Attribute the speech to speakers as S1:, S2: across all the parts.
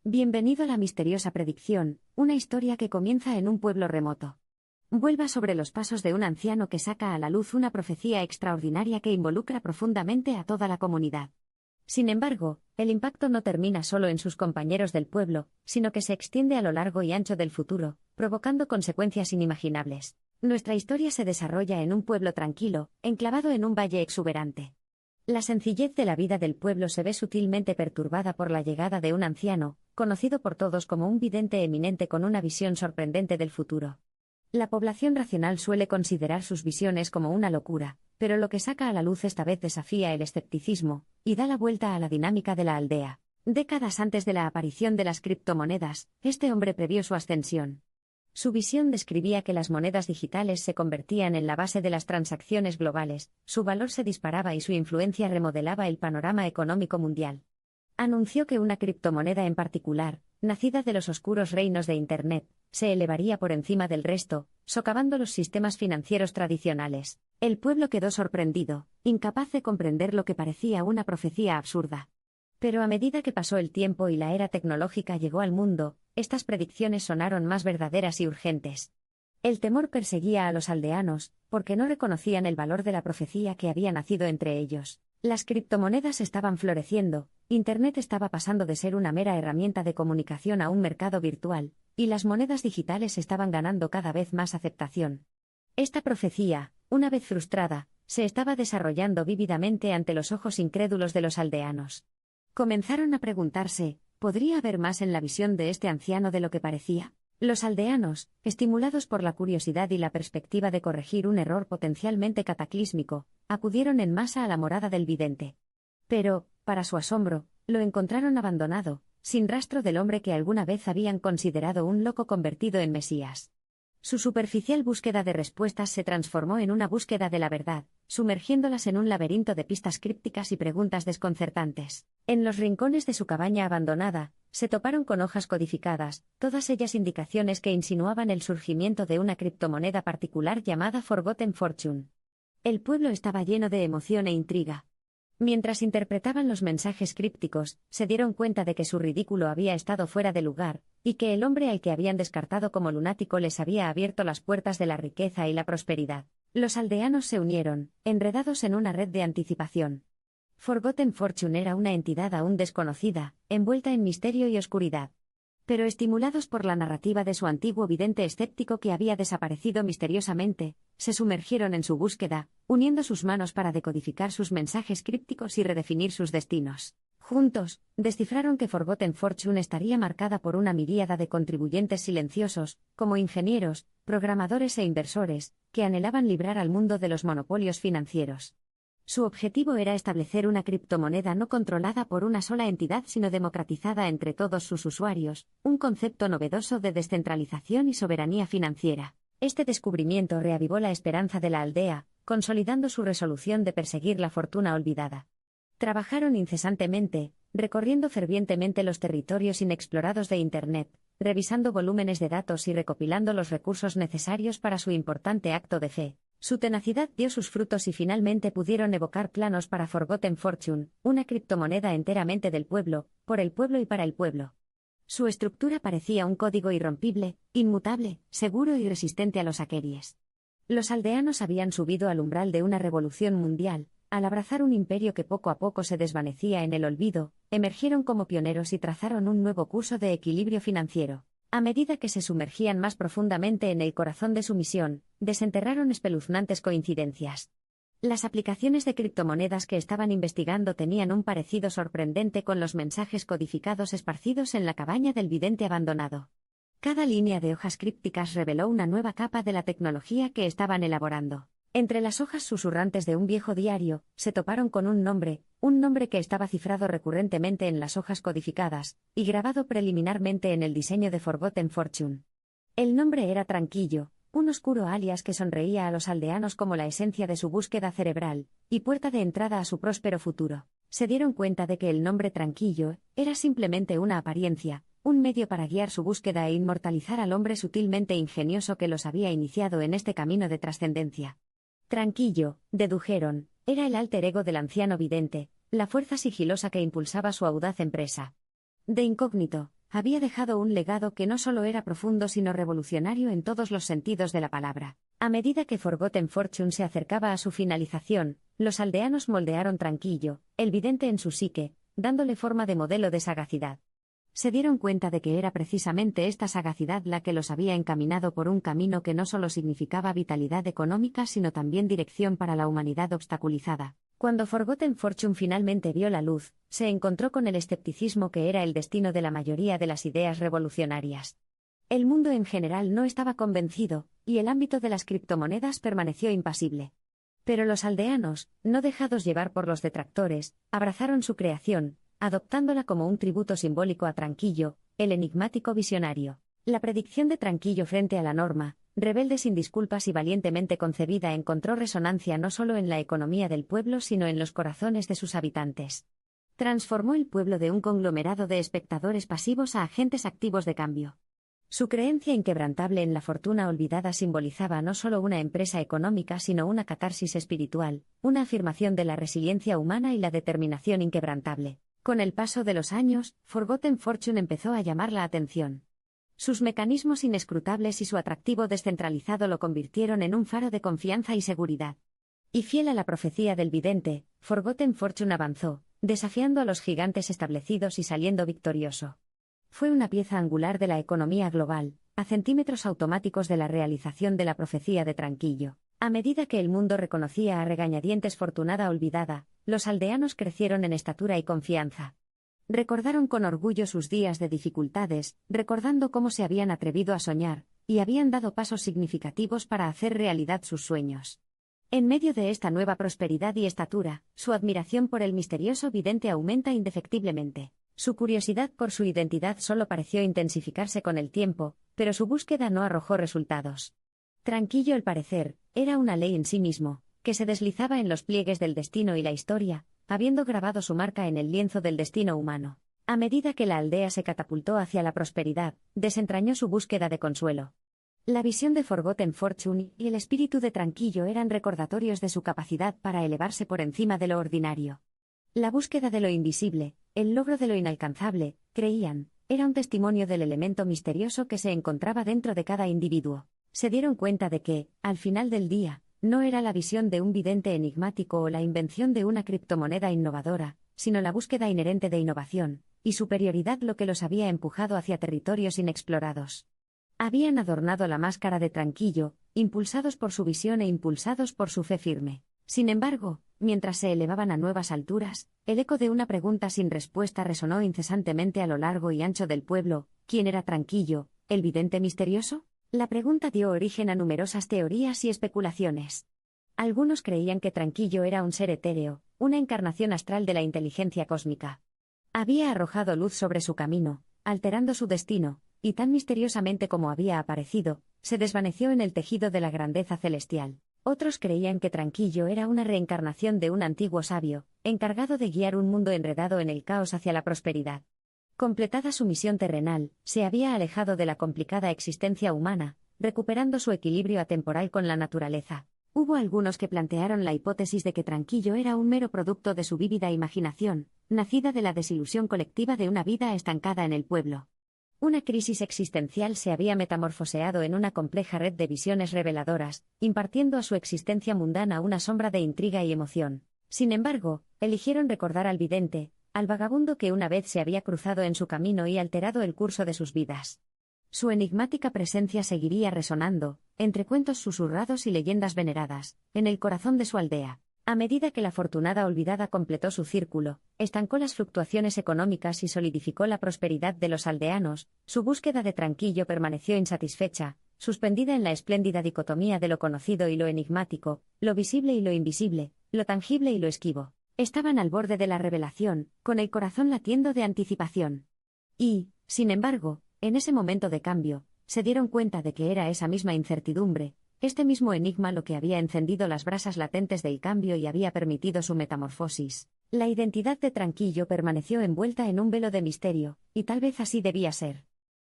S1: Bienvenido a la misteriosa predicción, una historia que comienza en un pueblo remoto. Vuelva sobre los pasos de un anciano que saca a la luz una profecía extraordinaria que involucra profundamente a toda la comunidad. Sin embargo, el impacto no termina solo en sus compañeros del pueblo, sino que se extiende a lo largo y ancho del futuro, provocando consecuencias inimaginables. Nuestra historia se desarrolla en un pueblo tranquilo, enclavado en un valle exuberante. La sencillez de la vida del pueblo se ve sutilmente perturbada por la llegada de un anciano, conocido por todos como un vidente eminente con una visión sorprendente del futuro. La población racional suele considerar sus visiones como una locura, pero lo que saca a la luz esta vez desafía el escepticismo, y da la vuelta a la dinámica de la aldea. Décadas antes de la aparición de las criptomonedas, este hombre previó su ascensión. Su visión describía que las monedas digitales se convertían en la base de las transacciones globales, su valor se disparaba y su influencia remodelaba el panorama económico mundial. Anunció que una criptomoneda en particular, nacida de los oscuros reinos de Internet, se elevaría por encima del resto, socavando los sistemas financieros tradicionales. El pueblo quedó sorprendido, incapaz de comprender lo que parecía una profecía absurda. Pero a medida que pasó el tiempo y la era tecnológica llegó al mundo, estas predicciones sonaron más verdaderas y urgentes. El temor perseguía a los aldeanos, porque no reconocían el valor de la profecía que había nacido entre ellos. Las criptomonedas estaban floreciendo, Internet estaba pasando de ser una mera herramienta de comunicación a un mercado virtual, y las monedas digitales estaban ganando cada vez más aceptación. Esta profecía, una vez frustrada, se estaba desarrollando vívidamente ante los ojos incrédulos de los aldeanos. Comenzaron a preguntarse, ¿podría haber más en la visión de este anciano de lo que parecía? Los aldeanos, estimulados por la curiosidad y la perspectiva de corregir un error potencialmente cataclísmico, acudieron en masa a la morada del vidente. Pero, para su asombro, lo encontraron abandonado, sin rastro del hombre que alguna vez habían considerado un loco convertido en Mesías. Su superficial búsqueda de respuestas se transformó en una búsqueda de la verdad, sumergiéndolas en un laberinto de pistas crípticas y preguntas desconcertantes. En los rincones de su cabaña abandonada, se toparon con hojas codificadas, todas ellas indicaciones que insinuaban el surgimiento de una criptomoneda particular llamada Forgotten Fortune. El pueblo estaba lleno de emoción e intriga. Mientras interpretaban los mensajes crípticos, se dieron cuenta de que su ridículo había estado fuera de lugar, y que el hombre al que habían descartado como lunático les había abierto las puertas de la riqueza y la prosperidad. Los aldeanos se unieron, enredados en una red de anticipación. Forgotten Fortune era una entidad aún desconocida, envuelta en misterio y oscuridad. Pero estimulados por la narrativa de su antiguo vidente escéptico que había desaparecido misteriosamente, se sumergieron en su búsqueda, uniendo sus manos para decodificar sus mensajes crípticos y redefinir sus destinos. Juntos, descifraron que Forgotten Fortune estaría marcada por una miríada de contribuyentes silenciosos, como ingenieros, programadores e inversores, que anhelaban librar al mundo de los monopolios financieros. Su objetivo era establecer una criptomoneda no controlada por una sola entidad sino democratizada entre todos sus usuarios, un concepto novedoso de descentralización y soberanía financiera. Este descubrimiento reavivó la esperanza de la aldea, consolidando su resolución de perseguir la fortuna olvidada. Trabajaron incesantemente, recorriendo fervientemente los territorios inexplorados de Internet, revisando volúmenes de datos y recopilando los recursos necesarios para su importante acto de fe. Su tenacidad dio sus frutos y finalmente pudieron evocar planos para Forgotten Fortune, una criptomoneda enteramente del pueblo, por el pueblo y para el pueblo. Su estructura parecía un código irrompible, inmutable, seguro y resistente a los hackers. Los aldeanos habían subido al umbral de una revolución mundial. Al abrazar un imperio que poco a poco se desvanecía en el olvido, emergieron como pioneros y trazaron un nuevo curso de equilibrio financiero. A medida que se sumergían más profundamente en el corazón de su misión, desenterraron espeluznantes coincidencias. Las aplicaciones de criptomonedas que estaban investigando tenían un parecido sorprendente con los mensajes codificados esparcidos en la cabaña del vidente abandonado. Cada línea de hojas crípticas reveló una nueva capa de la tecnología que estaban elaborando. Entre las hojas susurrantes de un viejo diario, se toparon con un nombre que estaba cifrado recurrentemente en las hojas codificadas, y grabado preliminarmente en el diseño de Forgotten Fortune. El nombre era Tranquillo, un oscuro alias que sonreía a los aldeanos como la esencia de su búsqueda cerebral, y puerta de entrada a su próspero futuro. Se dieron cuenta de que el nombre Tranquillo era simplemente una apariencia, un medio para guiar su búsqueda e inmortalizar al hombre sutilmente ingenioso que los había iniciado en este camino de trascendencia. Tranquillo, dedujeron, era el alter ego del anciano vidente, la fuerza sigilosa que impulsaba su audaz empresa. De incógnito, había dejado un legado que no solo era profundo sino revolucionario en todos los sentidos de la palabra. A medida que Forgotten Fortune se acercaba a su finalización, los aldeanos moldearon Tranquillo, el vidente en su psique, dándole forma de modelo de sagacidad. Se dieron cuenta de que era precisamente esta sagacidad la que los había encaminado por un camino que no solo significaba vitalidad económica sino también dirección para la humanidad obstaculizada. Cuando Forgotten Fortune finalmente vio la luz, se encontró con el escepticismo que era el destino de la mayoría de las ideas revolucionarias. El mundo en general no estaba convencido, y el ámbito de las criptomonedas permaneció impasible. Pero los aldeanos, no dejados llevar por los detractores, abrazaron su creación, adoptándola como un tributo simbólico a Tranquillo, el enigmático visionario. La predicción de Tranquillo frente a la norma, rebelde sin disculpas y valientemente concebida, encontró resonancia no solo en la economía del pueblo sino en los corazones de sus habitantes. Transformó el pueblo de un conglomerado de espectadores pasivos a agentes activos de cambio. Su creencia inquebrantable en la fortuna olvidada simbolizaba no solo una empresa económica sino una catarsis espiritual, una afirmación de la resiliencia humana y la determinación inquebrantable. Con el paso de los años, Forgotten Fortune empezó a llamar la atención. Sus mecanismos inescrutables y su atractivo descentralizado lo convirtieron en un faro de confianza y seguridad. Y fiel a la profecía del vidente, Forgotten Fortune avanzó, desafiando a los gigantes establecidos y saliendo victorioso. Fue una pieza angular de la economía global, a centímetros automáticos de la realización de la profecía de Tranquillo. A medida que el mundo reconocía a regañadientes fortunada olvidada, los aldeanos crecieron en estatura y confianza. Recordaron con orgullo sus días de dificultades, recordando cómo se habían atrevido a soñar, y habían dado pasos significativos para hacer realidad sus sueños. En medio de esta nueva prosperidad y estatura, su admiración por el misterioso vidente aumenta indefectiblemente. Su curiosidad por su identidad solo pareció intensificarse con el tiempo, pero su búsqueda no arrojó resultados. Tranquillo el parecer, era una ley en sí mismo, que se deslizaba en los pliegues del destino y la historia, habiendo grabado su marca en el lienzo del destino humano. A medida que la aldea se catapultó hacia la prosperidad, desentrañó su búsqueda de consuelo. La visión de Forgotten Fortune y el espíritu de Tranquillo eran recordatorios de su capacidad para elevarse por encima de lo ordinario. La búsqueda de lo invisible, el logro de lo inalcanzable, creían, era un testimonio del elemento misterioso que se encontraba dentro de cada individuo. Se dieron cuenta de que, al final del día, no era la visión de un vidente enigmático o la invención de una criptomoneda innovadora, sino la búsqueda inherente de innovación y superioridad lo que los había empujado hacia territorios inexplorados. Habían adornado la máscara de Tranquillo, impulsados por su visión e impulsados por su fe firme. Sin embargo, mientras se elevaban a nuevas alturas, el eco de una pregunta sin respuesta resonó incesantemente a lo largo y ancho del pueblo: ¿quién era Tranquillo, el vidente misterioso? La pregunta dio origen a numerosas teorías y especulaciones. Algunos creían que Tranquillo era un ser etéreo, una encarnación astral de la inteligencia cósmica. Había arrojado luz sobre su camino, alterando su destino, y tan misteriosamente como había aparecido, se desvaneció en el tejido de la grandeza celestial. Otros creían que Tranquillo era una reencarnación de un antiguo sabio, encargado de guiar un mundo enredado en el caos hacia la prosperidad. Completada su misión terrenal, se había alejado de la complicada existencia humana, recuperando su equilibrio atemporal con la naturaleza. Hubo algunos que plantearon la hipótesis de que Tranquillo era un mero producto de su vívida imaginación, nacida de la desilusión colectiva de una vida estancada en el pueblo. Una crisis existencial se había metamorfoseado en una compleja red de visiones reveladoras, impartiendo a su existencia mundana una sombra de intriga y emoción. Sin embargo, eligieron recordar al vidente, al vagabundo que una vez se había cruzado en su camino y alterado el curso de sus vidas. Su enigmática presencia seguiría resonando, entre cuentos susurrados y leyendas veneradas, en el corazón de su aldea. A medida que la afortunada olvidada completó su círculo, estancó las fluctuaciones económicas y solidificó la prosperidad de los aldeanos, su búsqueda de Tranquillo permaneció insatisfecha, suspendida en la espléndida dicotomía de lo conocido y lo enigmático, lo visible y lo invisible, lo tangible y lo esquivo. Estaban al borde de la revelación, con el corazón latiendo de anticipación. Y, sin embargo, en ese momento de cambio, se dieron cuenta de que era esa misma incertidumbre, este mismo enigma lo que había encendido las brasas latentes del cambio y había permitido su metamorfosis. La identidad de Tranquillo permaneció envuelta en un velo de misterio, y tal vez así debía ser.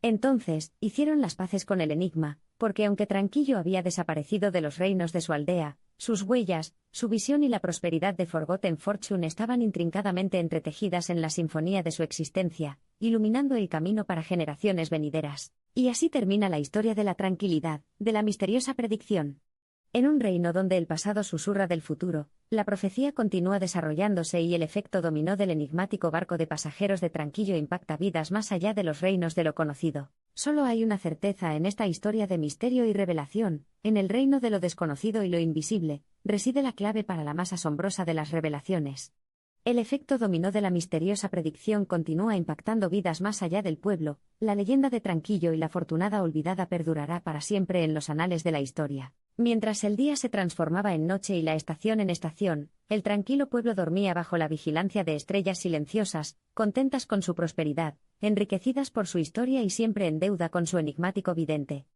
S1: Entonces, hicieron las paces con el enigma, porque aunque Tranquillo había desaparecido de los reinos de su aldea, Sus huellas, su visión y la prosperidad de Forgotten Fortune estaban intrincadamente entretejidas en la sinfonía de su existencia, iluminando el camino para generaciones venideras. Y así termina la historia de la tranquilidad, de la misteriosa predicción. En un reino donde el pasado susurra del futuro, la profecía continúa desarrollándose y el efecto dominó del enigmático barco de pasajeros de Tranquillo impacta vidas más allá de los reinos de lo conocido. Solo hay una certeza en esta historia de misterio y revelación: en el reino de lo desconocido y lo invisible, reside la clave para la más asombrosa de las revelaciones. El efecto dominó de la misteriosa predicción continúa impactando vidas más allá del pueblo. La leyenda de Tranquillo y la afortunada olvidada perdurará para siempre en los anales de la historia. Mientras el día se transformaba en noche y la estación en estación, el tranquilo pueblo dormía bajo la vigilancia de estrellas silenciosas, contentas con su prosperidad, enriquecidas por su historia y siempre en deuda con su enigmático vidente.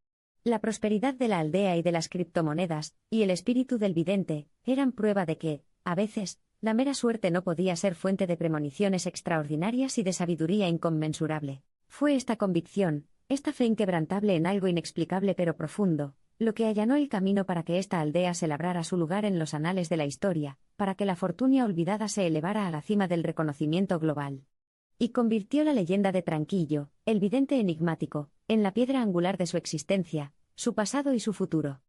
S1: La prosperidad de la aldea y de las criptomonedas, y el espíritu del vidente, eran prueba de que, a veces, la mera suerte no podía ser fuente de premoniciones extraordinarias y de sabiduría inconmensurable. Fue esta convicción, esta fe inquebrantable en algo inexplicable pero profundo, lo que allanó el camino para que esta aldea se labrara su lugar en los anales de la historia, para que la fortuna olvidada se elevara a la cima del reconocimiento global. Y convirtió la leyenda de Tranquillo, el vidente enigmático, en la piedra angular de su existencia, su pasado y su futuro.